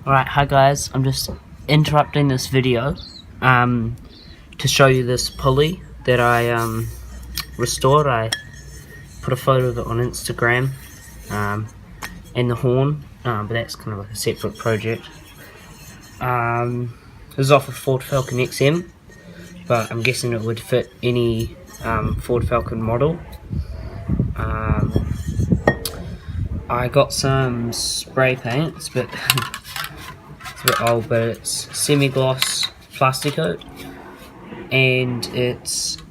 Alright, hi guys, I'm just interrupting this video to show you this pulley that I restored. I put a photo of it on Instagram, and the horn, but that's kind of like a separate project. This is off a Ford Falcon XM, but I'm guessing it would fit any Ford Falcon model. I got some spray paint. It's a bit old, but it's semi-gloss plastic coat, and it's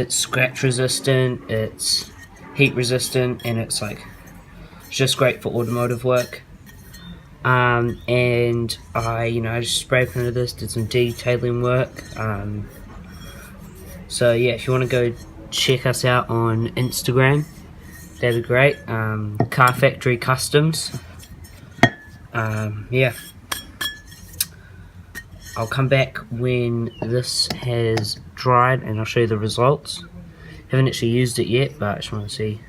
scratch resistant, it's heat resistant, and it's just great for automotive work. And I just spray painted this, did some detailing work. So yeah, if you want to go check us out on Instagram, that'd be great. Car Factory Customs. Yeah, I'll come back when this has dried and I'll show you the results. Haven't actually used it yet, but I just want to see.